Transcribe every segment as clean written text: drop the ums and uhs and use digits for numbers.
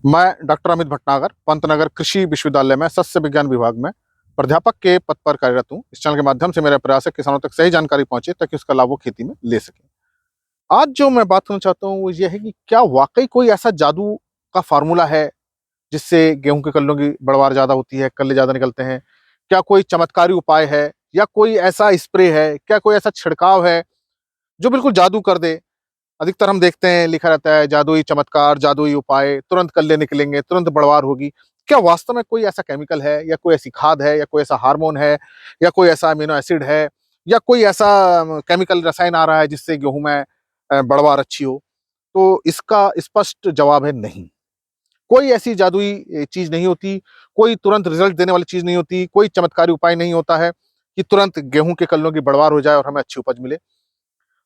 मैं डॉक्टर अमित भटनागर पंतनगर कृषि विश्वविद्यालय में सस्य विज्ञान विभाग में प्राध्यापक के पद पर कार्यरत हूँ। इस चैनल के माध्यम से मेरा प्रयास है किसानों तक सही जानकारी पहुंचे ताकि उसका लाभ वो खेती में ले सकें। आज जो मैं बात करना चाहता हूँ वो ये है कि क्या वाकई कोई ऐसा जादू का फार्मूला है जिससे गेहूं के कल्लों की पैदावार ज्यादा होती है, कल्ले ज्यादा निकलते हैं? क्या कोई चमत्कारी उपाय है या कोई ऐसा स्प्रे है, क्या कोई ऐसा छिड़काव है जो बिल्कुल जादू कर दे? अधिकतर हम देखते हैं लिखा रहता है जादुई चमत्कार, जादुई उपाय, तुरंत कल्ले निकलेंगे, तुरंत बढ़वार होगी। क्या वास्तव में कोई ऐसा केमिकल है या कोई ऐसी खाद है या कोई ऐसा हार्मोन है या कोई ऐसा अमीनो एसिड है या कोई ऐसा केमिकल रसायन आ रहा है जिससे गेहूं में बढ़वार अच्छी हो? तो इसका स्पष्ट जवाब है नहीं। कोई ऐसी जादुई चीज नहीं होती, कोई तुरंत रिजल्ट देने वाली चीज नहीं होती, कोई चमत्कारी उपाय नहीं होता है कि तुरंत गेहूं के कल्लों की बढ़वार हो जाए और हमें अच्छी उपज मिले।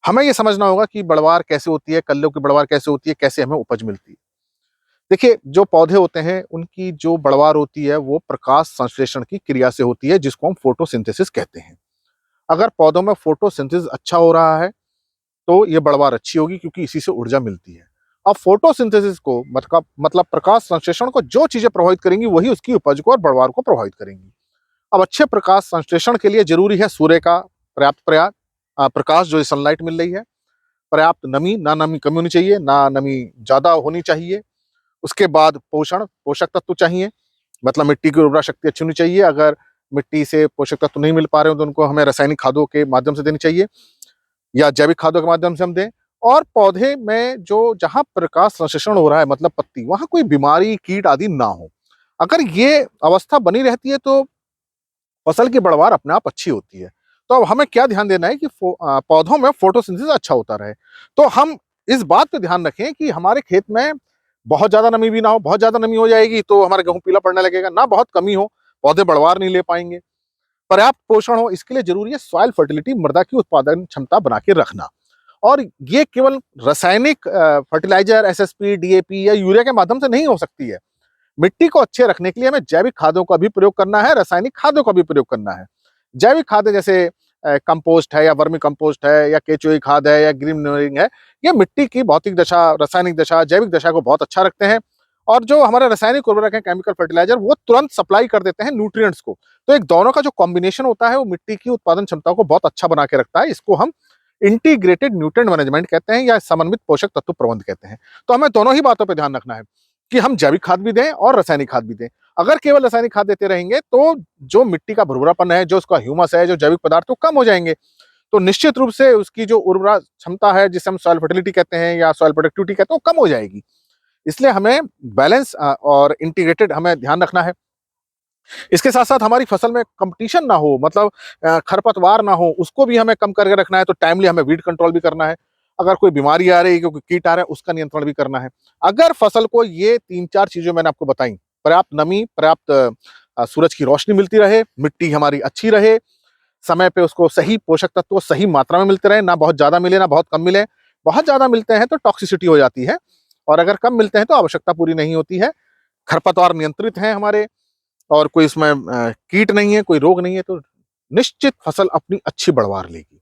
हमें ये समझना होगा कि बढ़वार कैसे होती है, कल्लों की बढ़वार कैसे होती है, कैसे हमें उपज मिलती है। देखिए, जो पौधे होते हैं उनकी जो बढ़वार होती है वो प्रकाश संश्लेषण की क्रिया से होती है जिसको हम फोटोसिंथेसिस कहते हैं। अगर पौधों में फोटोसिंथेसिस अच्छा हो रहा है तो ये बढ़वार अच्छी होगी क्योंकि इसी से ऊर्जा मिलती है। अब फोटोसिंथेसिस को मतलब प्रकाश संश्लेषण को जो चीजें प्रभावित करेंगी वही उसकी उपज को और बढ़वार को प्रभावित करेंगी। अब अच्छे प्रकाश संश्लेषण के लिए जरूरी है सूर्य का प्रकाश, जो सनलाइट मिल रही है, पर्याप्त नमी, ना नमी कम होनी चाहिए, ना नमी ज़्यादा होनी चाहिए। उसके बाद पोषण, पोषक तत्व चाहिए, मतलब मिट्टी की उर्वरा शक्ति अच्छी होनी चाहिए। अगर मिट्टी से पोषक तत्व नहीं मिल पा रहे हो तो उनको हमें रासायनिक खादों के माध्यम से देनी चाहिए या जैविक खादों के माध्यम से हम दें। और पौधे में जो जहाँ प्रकाश संश्लेषण हो रहा है मतलब पत्ती, वहाँ कोई बीमारी, कीट आदि ना हो। अगर ये अवस्था बनी रहती है तो फसल की बढ़वार अपने आप अच्छी होती है। तो अब हमें क्या ध्यान देना है कि पौधों में फोटोसिंथेसिस अच्छा होता रहे। तो हम इस बात पे ध्यान रखें कि हमारे खेत में बहुत ज़्यादा नमी भी ना हो। बहुत ज़्यादा नमी हो जाएगी तो हमारा गेहूँ पीला पड़ने लगेगा, ना बहुत कमी हो, पौधे बढ़वार नहीं ले पाएंगे। पर्याप्त पोषण हो, इसके लिए ज़रूरी है सॉइल फर्टिलिटी, मृदा की उत्पादन क्षमता बना के रखना। और ये केवल रासायनिक फर्टिलाइज़र, एसएसपी, डीएपी या यूरिया के माध्यम से नहीं हो सकती है। मिट्टी को अच्छे रखने के लिए हमें जैविक खादों का भी प्रयोग करना है, रासायनिक खादों का भी प्रयोग करना है। जैविक खादें जैसे कंपोस्ट है या वर्मी कंपोस्ट है या केचुई खाद है या ग्रीन मैन्योरिंग है, ये मिट्टी की भौतिक दशा, रासायनिक दशा, जैविक दशा को बहुत अच्छा रखते हैं। और जो हमारे रासायनिक उर्वरक है, केमिकल फर्टिलाइजर, वो तुरंत सप्लाई कर देते हैं न्यूट्रिएंट्स को। तो एक दोनों का जो कॉम्बिनेशन होता है वो मिट्टी की उत्पादन क्षमता को बहुत अच्छा बना के रखता है। इसको हम इंटीग्रेटेड न्यूट्रिएंट मैनेजमेंट कहते हैं या समन्वित पोषक तत्व प्रबंध कहते हैं। तो हमें दोनों ही बातों पर ध्यान रखना है कि हम जैविक खाद भी दें और रासायनिक खाद भी दें। अगर केवल रासायनिक खाद देते रहेंगे तो जो मिट्टी का भुरभुरापन है, जो उसका ह्यूमस है, जो जैविक पदार्थ, वो कम हो जाएंगे। तो निश्चित रूप से उसकी जो उर्वरा क्षमता है, जिसे हम सॉइल फर्टिलिटी कहते हैं या सॉइल प्रोडक्टिविटी कहते हैं, वो कम हो जाएगी। इसलिए हमें बैलेंस और इंटीग्रेटेड हमें ध्यान रखना है। इसके साथ साथ हमारी फसल में कंपटीशन ना हो, मतलब खरपतवार ना हो, उसको भी हमें कम करके रखना है। तो टाइमली हमें वीड कंट्रोल भी करना है। अगर कोई बीमारी आ रही है, कोई कीट आ रहा है, उसका नियंत्रण भी करना है। अगर फसल को ये 3-4 चीजें मैंने आपको बताई, पर्याप्त नमी, पर्याप्त सूरज की रोशनी मिलती रहे, मिट्टी हमारी अच्छी रहे, समय पे उसको सही पोषक तत्व सही मात्रा में मिलते रहे, ना बहुत ज्यादा मिले ना बहुत कम मिले। बहुत ज्यादा मिलते हैं तो टॉक्सिसिटी हो जाती है और अगर कम मिलते हैं तो आवश्यकता पूरी नहीं होती है। खरपतवार नियंत्रित हैं हमारे और कोई उसमें कीट नहीं है, कोई रोग नहीं है, तो निश्चित फसल अपनी अच्छी बढ़वार लेगी।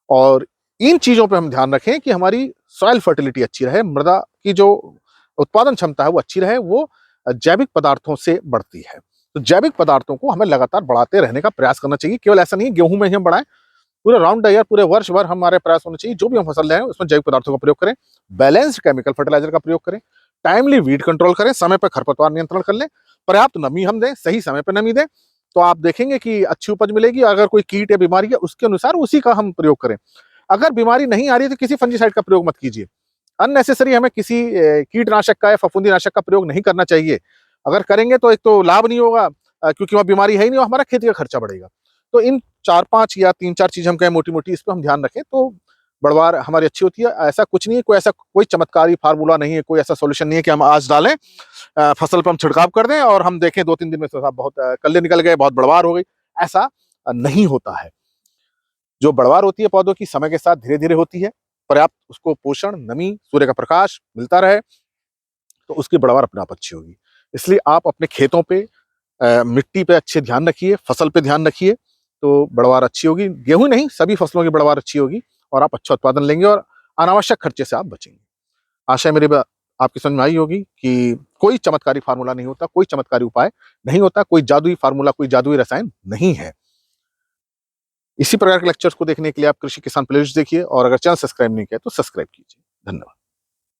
और इन चीजों पे हम ध्यान रखें कि हमारी सॉइल फर्टिलिटी अच्छी रहे, मृदा की जो उत्पादन क्षमता है वो अच्छी रहे, वो जैविक पदार्थों से बढ़ती है। तो जैविक पदार्थों को हमें लगातार बढ़ाते रहने का प्रयास करना चाहिए। केवल ऐसा नहीं है गेहूं में ही हम बढ़ाएं, पूरे राउंड द ईयर, पूरे वर्ष भर हमारे प्रयास होने चाहिए। जो भी हम फसल लें उसमें जैविक पदार्थों का प्रयोग करें, बैलेंस्ड केमिकल फर्टिलाइजर का प्रयोग करें, टाइमली वीड कंट्रोल करें, समय पर खरपतवार नियंत्रण कर लें, पर्याप्त नमी हम दें, सही समय पर नमी दें। तो आप देखेंगे कि अच्छी उपज मिलेगी। अगर कोई कीट या बीमारी है उसके अनुसार उसी का हम प्रयोग करें। अगर बीमारी नहीं आ रही है तो किसी फंजीसाइड का प्रयोग मत कीजिए। अननेसेसरी हमें किसी कीटनाशक का या फफूंदी नाशक का प्रयोग नहीं करना चाहिए। अगर करेंगे तो एक तो लाभ नहीं होगा, क्योंकि वहाँ बीमारी है ही नहीं और हमारा खेती का खर्चा बढ़ेगा। तो इन 4-5 या 3-4 चीज़ हम कहें मोटी-मोटी, इस पे हम ध्यान रखें तो बढ़वार हमारी अच्छी होती है। ऐसा कुछ नहीं है, कोई चमत्कारी फार्मूला नहीं है, कोई ऐसा सॉल्यूशन नहीं है कि हम आज डालें, फसल पे हम छिड़काव कर दें और हम देखें 2-3 दिन में तो साहब बहुत कल्ले निकल गए, बहुत बढ़वार हो गई। ऐसा नहीं होता है। जो बढ़वार होती है पौधों की, समय के साथ धीरे-धीरे होती है। पर्याप्त उसको पोषण, नमी, सूर्य का प्रकाश मिलता रहे तो उसकी बढ़वार अपने आप अच्छी होगी। इसलिए आप अपने खेतों पे मिट्टी पे अच्छे ध्यान रखिए, फसल पे ध्यान रखिए, तो बढ़वार अच्छी होगी। गेहूँ नहीं, सभी फसलों की बढ़वार अच्छी होगी और आप अच्छा उत्पादन लेंगे और अनावश्यक खर्चे से आप बचेंगे। आशा है मेरी आपकी समझ में आई होगी कि कोई चमत्कारी फार्मूला नहीं होता, कोई चमत्कारी उपाय नहीं होता, कोई जादुई फार्मूला, कोई जादुई रसायन नहीं है। इसी प्रकार के लेक्चर्स को देखने के लिए आप कृषि किसान प्लेलिस्ट देखिए और अगर चैनल सब्सक्राइब नहीं किया तो सब्सक्राइब कीजिए। धन्यवाद।